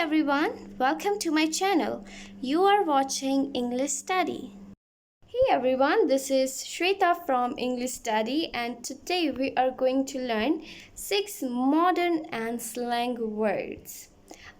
everyone, welcome to my channel. You are watching English Study. Hey everyone, this is Shweta from English Study and today we are going to learn 6 modern and slang words.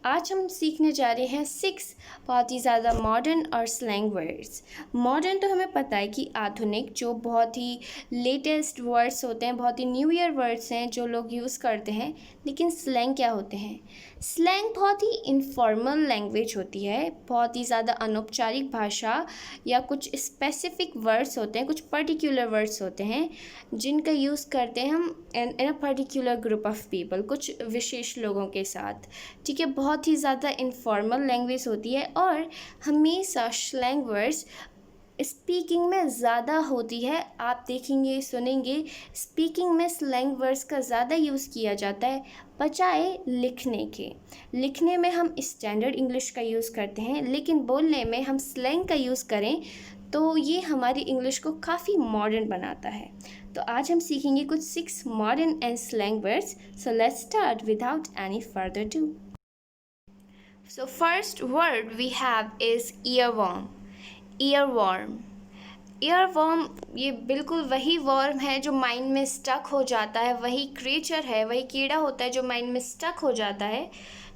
आज हम सीखने जा रहे हैं 6 बहुत ही ज़्यादा modern और slang words. Modern तो हमें पता है कि आधुनिक, जो बहुत ही लेटेस्ट वर्ड्स होते हैं, बहुत ही न्यू ईयर वर्ड्स हैं जो लोग यूज़ करते हैं। लेकिन स्लैंग क्या होते हैं? स्लैंग बहुत ही इनफॉर्मल लैंग्वेज होती है, बहुत ही ज़्यादा अनौपचारिक भाषा या कुछ स्पेसिफिक वर्ड्स होते हैं, कुछ पर्टिकुलर वर्ड्स होते हैं जिनका यूज़ करते हैं हम in a particular group of people, कुछ विशेष लोगों के साथ। ठीक है, बहुत ही ज़्यादा इनफॉर्मल लैंग्वेज होती है और हमेशा स्लैंग वर्ड्स स्पीकिंग में ज़्यादा होती है। आप देखेंगे सुनेंगे स्पीकिंग में स्लैंग वर्ड्स का ज़्यादा यूज़ किया जाता है बजाय लिखने के। लिखने में हम स्टैंडर्ड इंग्लिश का यूज़ करते हैं, लेकिन बोलने में हम स्लैंग का यूज़ करें तो ये हमारी इंग्लिश को काफ़ी मॉडर्न बनाता है। तो आज हम सीखेंगे कुछ 6 modern and slang words. So let's start without any further do. So first word we have is earworm. Earworm. Earworm ये बिल्कुल वही वर्म है जो माइंड में स्टक हो जाता है, वही क्रिएचर है, वही कीड़ा होता है जो माइंड में स्टक हो जाता है।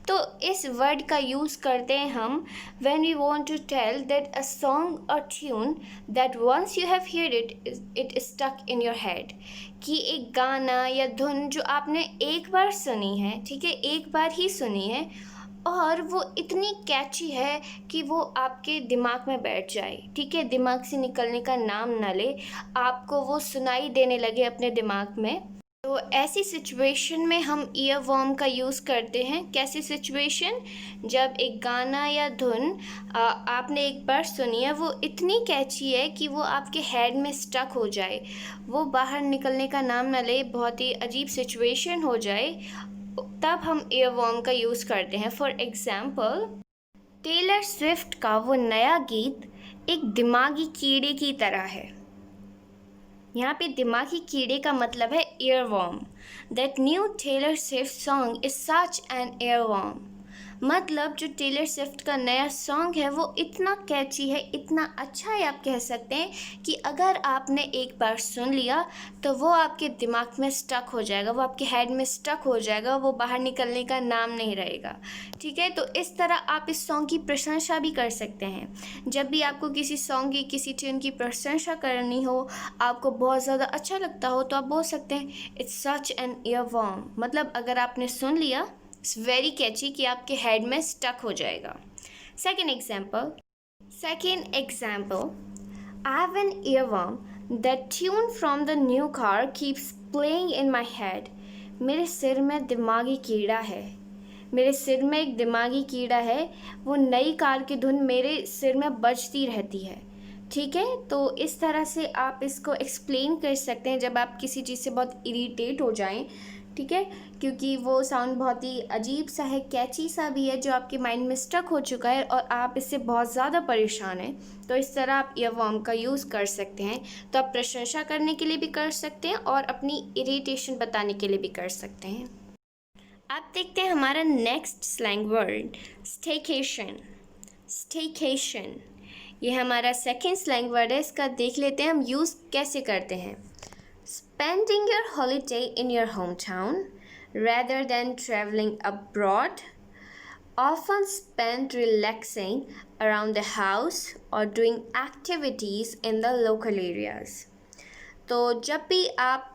तो इस वर्ड का यूज़ करते हैं हम when we want to tell that a song or tune that once you have heard it is stuck in your head। कि एक गाना या धुन जो आपने एक बार सुनी है, ठीक है, एक बार ही सुनी है और वो इतनी कैची है कि वो आपके दिमाग में बैठ जाए। ठीक है, दिमाग से निकलने का नाम ना ले, आपको वो सुनाई देने लगे अपने दिमाग में। तो ऐसी सिचुएशन में हम ईयरवर्म का यूज़ करते हैं। कैसी सिचुएशन? जब एक गाना या धुन आपने एक बार सुनी है, वो इतनी कैची है कि वो आपके हेड में स्टक हो जाए, वो बाहर निकलने का नाम ना ले, बहुत ही अजीब सिचुएशन हो जाए, तब हम ईयरवर्म का यूज़ करते हैं। फॉर एग्ज़ाम्पल, टेलर स्विफ्ट का वो नया गीत एक दिमागी कीड़े की तरह है। यहाँ पे दिमागी कीड़े का मतलब है earworm. That new Taylor Swift song is such an earworm. मतलब जो टेलर स्विफ्ट का नया सॉन्ग है वो इतना कैची है, इतना अच्छा है, आप कह सकते हैं कि अगर आपने एक बार सुन लिया तो वो आपके दिमाग में स्टक हो जाएगा, वो आपके हेड में स्टक हो जाएगा, वो बाहर निकलने का नाम नहीं रहेगा। ठीक है, तो इस तरह आप इस सॉन्ग की प्रशंसा भी कर सकते हैं। जब भी आपको किसी सॉन्ग की, किसी ट्यून की प्रशंसा करनी हो, आपको बहुत ज़्यादा अच्छा लगता हो, तो आप बोल सकते हैं इट्स सच एन ईयरवर्म। मतलब अगर आपने सुन लिया, इट्स वेरी कैची, कि आपके हेड में स्टक हो जाएगा। Second example, I have an earworm that tune from the new car keeps playing in my head. मेरे सिर में दिमागी कीड़ा है, मेरे सिर में एक दिमागी कीड़ा है, वो नई कार की धुन मेरे सिर में बजती रहती है। ठीक है, तो इस तरह से आप इसको एक्सप्लेन कर सकते हैं जब आप किसी चीज़ से बहुत इरिटेट हो जाएं। ठीक है, क्योंकि वो साउंड बहुत ही अजीब सा है, कैची सा भी है, जो आपके माइंड में स्टक हो चुका है और आप इससे बहुत ज़्यादा परेशान हैं। तो इस तरह आप ईयरवर्म का यूज़ कर सकते हैं। तो आप प्रशंसा करने के लिए भी कर सकते हैं और अपनी इरिटेशन बताने के लिए भी कर सकते हैं। अब देखते हैं हमारा next slang word, staycation. Staycation ये हमारा सेकेंड स्लैंग वर्ड है। इसका देख लेते हैं हम यूज़ कैसे करते हैं। Spending your holiday in your hometown rather than traveling abroad, often spent relaxing around the house or doing activities in the local areas। तो जब भी आप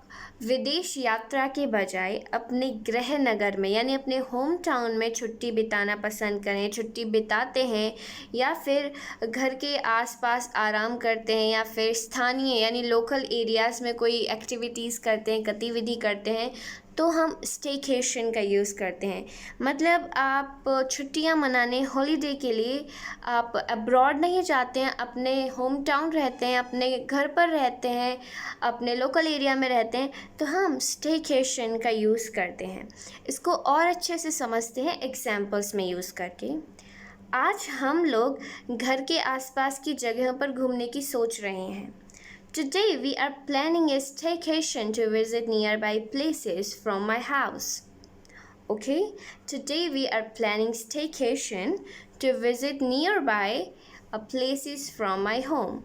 विदेश यात्रा के बजाय अपने गृह नगर में यानी अपने होम टाउन में छुट्टी बिताना पसंद करें, छुट्टी बिताते हैं या फिर घर के आसपास आराम करते हैं या फिर स्थानीय यानी लोकल एरियाज़ में कोई एक्टिविटीज़ करते हैं, गतिविधि करते हैं, तो हम स्टेकेशन का यूज़ करते हैं। मतलब आप छुट्टियां मनाने, हॉलीडे के लिए आप अब्रॉड नहीं जाते हैं, अपने होम टाउन रहते हैं, अपने घर पर रहते हैं, अपने लोकल एरिया में रहते हैं, तो हम स्टेकेशन का यूज़ करते हैं। इसको और अच्छे से समझते हैं एग्जाम्पल्स में यूज़ करके। आज हम लोग घर के आसपास की जगहों पर घूमने की सोच रहे हैं। Today we are planning a staycation to visit nearby places from my house. Okay, today we are planning staycation to visit nearby places from my home.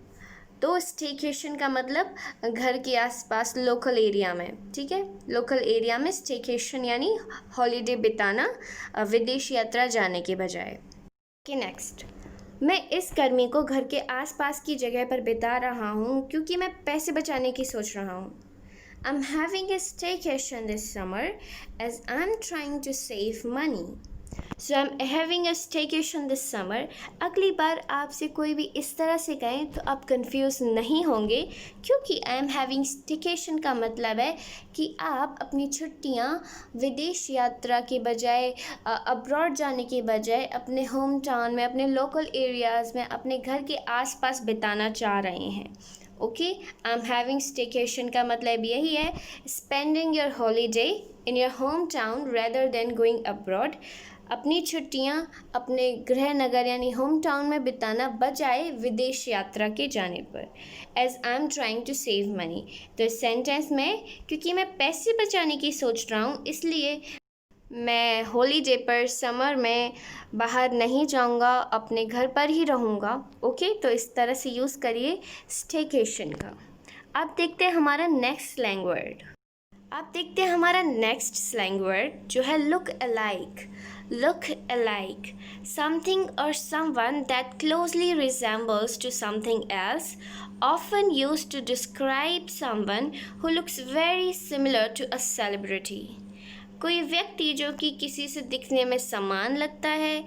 तो स्टेकेशन का मतलब घर के आसपास लोकल एरिया में, ठीक है, लोकल एरिया में स्टेकेशन यानी हॉलीडे बिताना विदेश यात्रा जाने के बजाय। ओके, नेक्स्ट, मैं इस गर्मी को घर के आसपास की जगह पर बिता रहा हूँ क्योंकि मैं पैसे बचाने की सोच रहा हूँ। I'm having a staycation this summer as I'm trying to save money. So I'm having a staycation this summer. अगली बार आपसे कोई भी इस तरह से कहें तो आप कंफ्यूज नहीं होंगे, क्योंकि I am having staycation का मतलब है कि आप अपनी छुट्टियां विदेश यात्रा के बजाय, अब्रॉड जाने के बजाय अपने होम टाउन में, अपने लोकल एरियाज़ में, अपने घर के आसपास बिताना चाह रहे हैं। Okay, I am having staycation का मतलब यही है, spending your holiday in your home town rather than going abroad. अपनी छुट्टियां अपने गृह नगर यानी होम टाउन में बिताना बजाय विदेश यात्रा के जाने पर। As I am trying to save money, तो इस सेंटेंस में क्योंकि मैं पैसे बचाने की सोच रहा हूँ इसलिए मैं हॉलीडे पर समर में बाहर नहीं जाऊंगा, अपने घर पर ही रहूँगा। ओके, तो इस तरह से यूज़ करिए स्टेकेशन का। अब देखते हैं हमारा next slang word. Slang word जो है look alike. Look alike, something और someone that closely resembles to something else, often used to describe someone who looks very similar to a celebrity. कोई व्यक्ति जो कि किसी से दिखने में समान लगता है।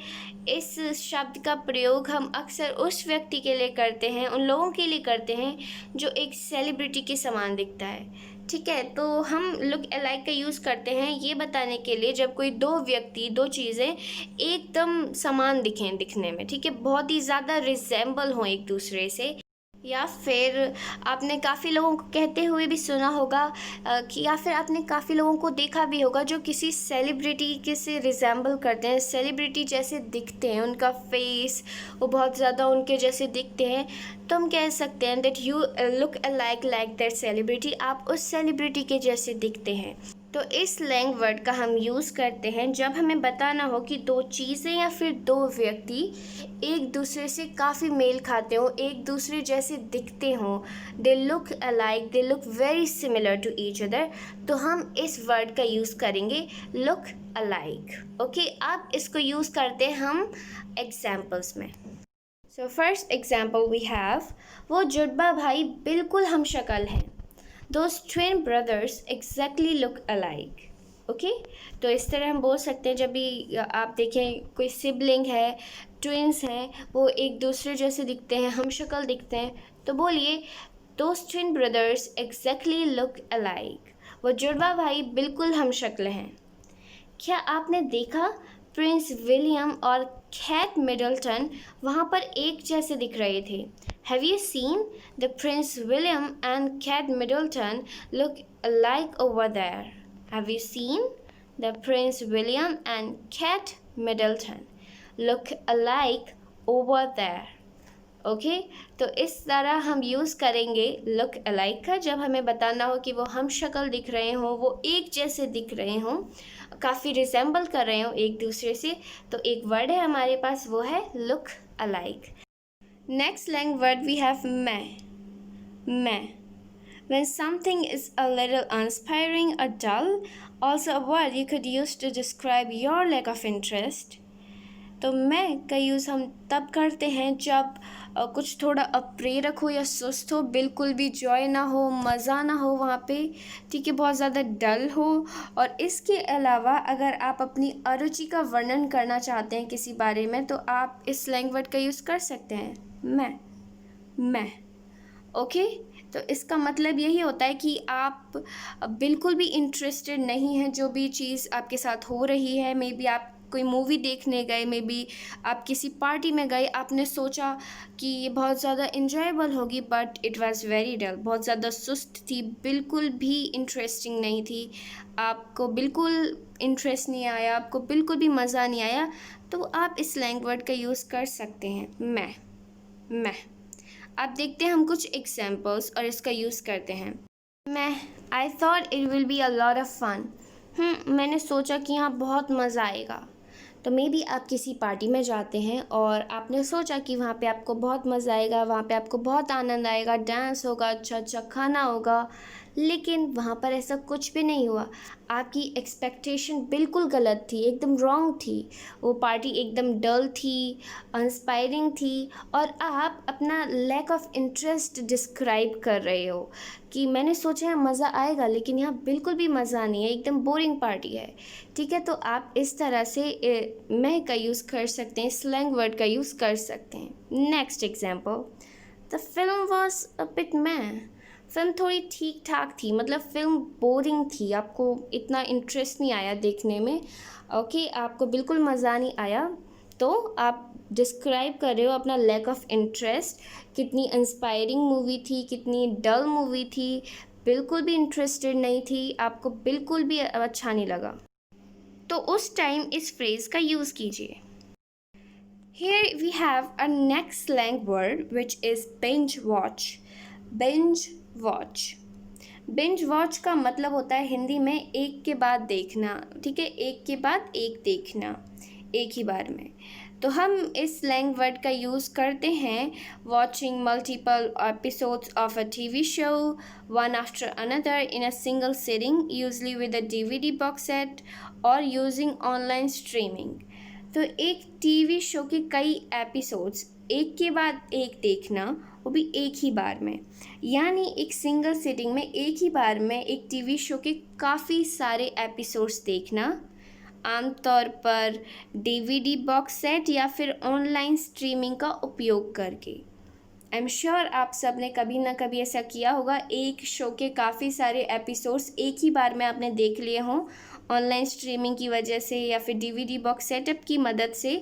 इस शब्द का प्रयोग हम अक्सर उस व्यक्ति के लिए करते हैं, उन लोगों के लिए करते हैं जो एक सेलिब्रिटी के समान दिखता है। ठीक है, तो हम लुक अलाइक का यूज़ करते हैं ये बताने के लिए जब कोई दो व्यक्ति, दो चीज़ें एकदम समान दिखें दिखने में, ठीक है, बहुत ही ज़्यादा रिजेंबल हों एक दूसरे से। या फिर आपने काफ़ी लोगों को कहते हुए भी सुना होगा या फिर आपने काफ़ी लोगों को देखा भी होगा जो किसी सेलिब्रिटी के से रिजेंबल करते हैं, सेलिब्रिटी जैसे दिखते हैं, उनका फेस वो बहुत ज़्यादा उनके जैसे दिखते हैं। तो हम कह सकते हैं that you look like that celebrity, आप उस सेलिब्रिटी के जैसे दिखते हैं। तो इस स्लैंग वर्ड का हम यूज़ करते हैं जब हमें बताना हो कि दो चीज़ें या फिर दो व्यक्ति एक दूसरे से काफ़ी मेल खाते हों, एक दूसरे जैसे दिखते हों, they look alike, they look very similar to each other, तो हम इस वर्ड का यूज़ करेंगे लुक अलाइक। ओके, अब इसको यूज़ करते हैं हम एग्जाम्पल्स में। So first example we have, वो जुड़वा भाई बिल्कुल हम शक्ल हैं। Those twin brothers exactly look alike. Okay, तो इस तरह हम बोल सकते हैं जब भी आप देखें कोई सिबलिंग है, ट्विंस हैं, वो एक दूसरे जैसे दिखते हैं, हम शक्ल दिखते हैं, तो बोलिए Those twin brothers exactly look alike. वो जुड़वा भाई बिल्कुल हम शक्ल हैं। क्या आपने देखा प्रिंस विलियम और कैट मिडल्टन वहाँ पर एक जैसे दिख रहे थे? Have you seen the Prince William and Kate Middleton look alike over there? Have you seen the Prince William and Kate Middleton look alike over there? Okay, तो इस तरह हम यूज़ करेंगे लुक अलाइक का जब हमें बताना हो कि वो हम शक्ल दिख रहे हों, वो एक जैसे दिख रहे हों, काफ़ी रिजेंबल कर रहे हों एक दूसरे से। तो एक वर्ड है हमारे पास, वो है look alike. Next slang word we have meh. When something is a little uninspiring or dull, also a word you could use to describe your lack of interest. तो मैं का यूज़ हम तब करते हैं जब कुछ थोड़ा अप्रेरक हो या सुस्त हो, बिल्कुल भी जॉय ना हो, मज़ा ना हो वहाँ पे, ठीक है, बहुत ज़्यादा डल हो। और इसके अलावा अगर आप अपनी अरुचि का वर्णन करना चाहते हैं किसी बारे में तो आप इस स्लैंग वर्ड का यूज़ कर सकते हैं मैं। ओके, तो इसका मतलब यही होता है कि आप बिल्कुल भी इंटरेस्टेड नहीं हैं जो भी चीज़ आपके साथ हो रही है। मे बी आप कोई मूवी देखने गए, मे बी आप किसी पार्टी में गए, आपने सोचा कि ये बहुत ज़्यादा इन्जॉयबल होगी but it was very dull, बहुत ज़्यादा सुस्त थी, बिल्कुल भी इंटरेस्टिंग नहीं थी, आपको बिल्कुल इंटरेस्ट नहीं आया, आपको बिल्कुल भी मज़ा नहीं आया, तो आप इस स्लैंग वर्ड का यूज़ कर सकते हैं मैं। अब देखते हैं हम कुछ एग्जाम्पल्स और इसका यूज़ करते हैं। I thought it will be a lot of fun. मैंने सोचा कि यहाँ बहुत मज़ा आएगा। तो मे बी आप किसी पार्टी में जाते हैं और आपने सोचा कि वहाँ पे आपको बहुत मज़ा आएगा, वहाँ पे आपको बहुत आनंद आएगा, डांस होगा, अच्छा अच्छा खाना होगा, लेकिन वहाँ पर ऐसा कुछ भी नहीं हुआ। आपकी एक्सपेक्टेशन बिल्कुल गलत थी, एकदम रॉन्ग थी। वो पार्टी एकदम डल थी, इंस्पायरिंग थी, और आप अपना लैक ऑफ इंटरेस्ट डिस्क्राइब कर रहे हो कि मैंने सोचा है मज़ा आएगा, लेकिन यहाँ बिल्कुल भी मज़ा नहीं है, एकदम बोरिंग पार्टी है। ठीक है, तो आप इस तरह से मैं का यूज़ कर सकते हैं, स्लैंग वर्ड का यूज़ कर सकते हैं। Next example, the film was a bit meh. Film थोड़ी ठीक ठाक थी, मतलब फिल्म बोरिंग थी, आपको इतना इंटरेस्ट नहीं आया देखने में। ओके, आपको बिल्कुल मज़ा नहीं आया, तो आप डिस्क्राइब कर रहे हो अपना लैक ऑफ इंटरेस्ट। कितनी इंस्पायरिंग मूवी थी, कितनी डल मूवी थी, बिल्कुल भी इंटरेस्टेड नहीं थी, आपको बिल्कुल भी अच्छा नहीं लगा। तो उस टाइम इस फ्रेज़ का यूज़ कीजिए। Here we have a next slang word which is binge watch. Binge watch. Binge watch का मतलब होता है हिंदी में एक के बाद देखना। ठीक है, एक के बाद एक देखना, एक ही बार में। तो हम इस स्लैंग वर्ड का यूज़ करते हैं watching multiple episodes of a TV show one after another in a single sitting, usually with a DVD box set और यूजिंग ऑनलाइन स्ट्रीमिंग। तो एक टीवी शो के कई एपिसोड्स एक के बाद एक देखना, वो भी एक ही बार में, यानी एक सिंगल सिटिंग में एक ही बार में एक टीवी शो के काफ़ी सारे एपिसोड्स देखना, आमतौर पर डीवीडी बॉक्स सेट या फिर ऑनलाइन स्ट्रीमिंग का उपयोग करके। आई एम श्योर आप सब ने कभी ना कभी ऐसा किया होगा, एक शो के काफ़ी सारे एपिसोड्स एक ही बार में आपने देख लिए हों ऑनलाइन स्ट्रीमिंग की वजह से या फिर डीवीडी बॉक्स सेटअप की मदद से।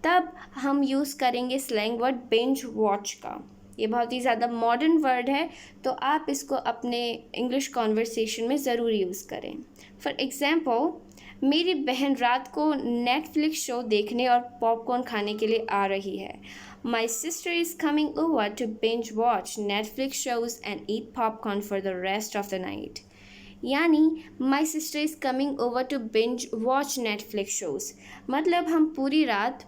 तब हम यूज़ करेंगे स्लैंग वर्ड बिंज वॉच का। ये बहुत ही ज़्यादा मॉडर्न वर्ड है, तो आप इसको अपने इंग्लिश कॉन्वर्सेशन में ज़रूर यूज़ करें। फॉर एग्ज़ाम्पल, मेरी बहन रात को नेटफ्लिक्स शो देखने और पॉपकॉर्न खाने के लिए आ रही है। My sister is coming over to binge watch Netflix shows and eat popcorn for the rest of the night. यानी my sister is coming over to binge watch Netflix shows, मतलब हम पूरी रात,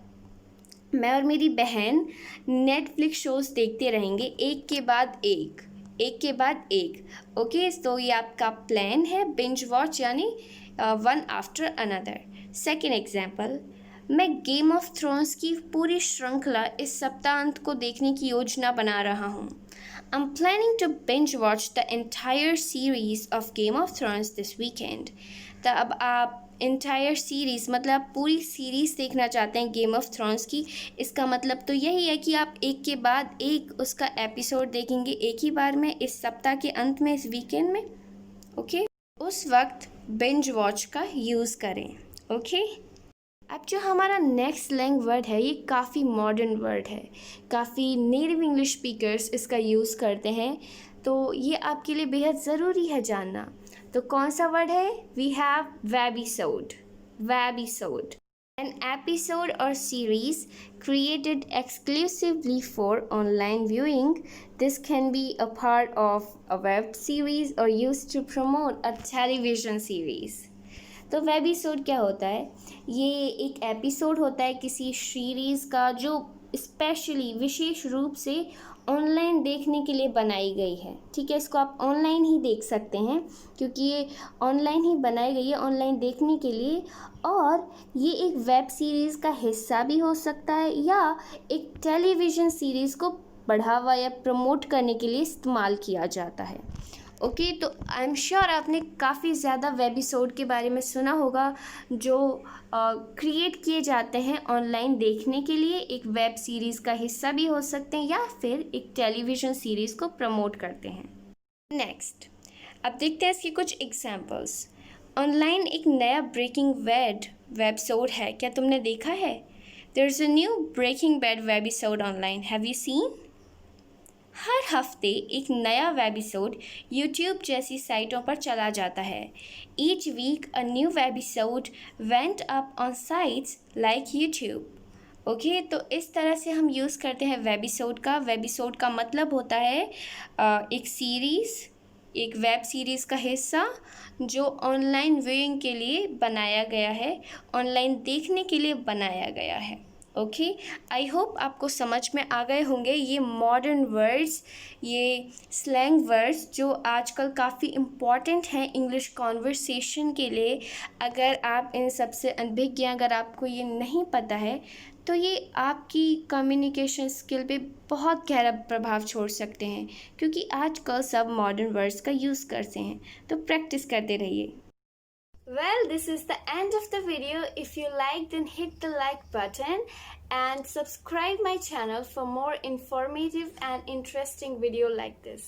मैं और मेरी बहन, नेटफ्लिक्स शोज़ देखते रहेंगे एक के बाद एक, एक के बाद एक। ओके, तो ये आपका प्लान है बिंज वॉच, यानी one after another. Second example, मैं गेम ऑफ थ्रोन्स की पूरी श्रृंखला इस सप्ताहांत को देखने की योजना बना रहा हूँ। I'm planning to binge watch the entire series of Game of Thrones this weekend. तो अब आप entire series मतलब पूरी सीरीज़ देखना चाहते हैं गेम ऑफ थ्रोन्स की। इसका मतलब तो यही है कि आप एक के बाद एक उसका एपिसोड देखेंगे एक ही बार में, इस सप्ताह के अंत में, इस वीकेंड में। ओके, उस वक्त बिंज वॉच का यूज़ करें। ओके, अब जो हमारा नेक्स्ट स्लैंग वर्ड है, ये काफ़ी मॉडर्न वर्ड है, काफ़ी नेटिव इंग्लिश स्पीकर्स इसका यूज़ करते हैं, तो ये आपके लिए बेहद ज़रूरी है जानना। तो कौन सा वर्ड है? We have webisode. Webisode, an episode or series created exclusively for online viewing. This can be a part of a web series or used to promote a television series. तो वेबिसोड क्या होता है? ये एक एपिसोड होता है किसी सीरीज़ का जो स्पेशली, विशेष रूप से ऑनलाइन देखने के लिए बनाई गई है। ठीक है, इसको आप ऑनलाइन ही देख सकते हैं क्योंकि ये ऑनलाइन ही बनाई गई है, ऑनलाइन देखने के लिए। और ये एक वेब सीरीज़ का हिस्सा भी हो सकता है या एक टेलीविज़न सीरीज़ को बढ़ावा या प्रमोट करने के लिए इस्तेमाल किया जाता है। ओके, तो आई एम श्योर आपने काफ़ी ज़्यादा वेबिसोड के बारे में सुना होगा जो क्रिएट किए जाते हैं ऑनलाइन देखने के लिए, एक वेब सीरीज़ का हिस्सा भी हो सकते हैं या फिर एक टेलीविज़न सीरीज़ को प्रमोट करते हैं। नेक्स्ट, अब देखते हैं इसके कुछ एग्जांपल्स। ऑनलाइन एक नया ब्रेकिंग बैड वेबसोड है, क्या तुमने देखा है? There is a new Breaking Bad webisode online, have you seen? हर हफ्ते एक नया वेबिसोड यूट्यूब जैसी साइटों पर चला जाता है। Each week a new webisode went up on sites like YouTube. Okay, तो इस तरह से हम यूज़ करते हैं वेबिसोड का। वेबिसोड का मतलब होता है एक सीरीज़ एक वेब सीरीज़ का हिस्सा जो ऑनलाइन व्यूइंग के लिए बनाया गया है, ऑनलाइन देखने के लिए बनाया गया है। ओके, आई होप आपको समझ में आ गए होंगे ये मॉडर्न वर्ड्स, ये स्लैंग वर्ड्स जो आजकल काफ़ी इम्पॉर्टेंट हैं इंग्लिश कॉन्वर्सेशन के लिए। अगर आप इन सबसे अनभिज्ञ हैं, अगर आपको ये नहीं पता है, तो ये आपकी कम्युनिकेशन स्किल पे बहुत गहरा प्रभाव छोड़ सकते हैं, क्योंकि आजकल सब मॉडर्न वर्ड्स का यूज़ करते हैं। तो प्रैक्टिस करते रहिए। Well, this is the end of the video. If you liked, then hit the like button and subscribe my channel for more informative and interesting video like this.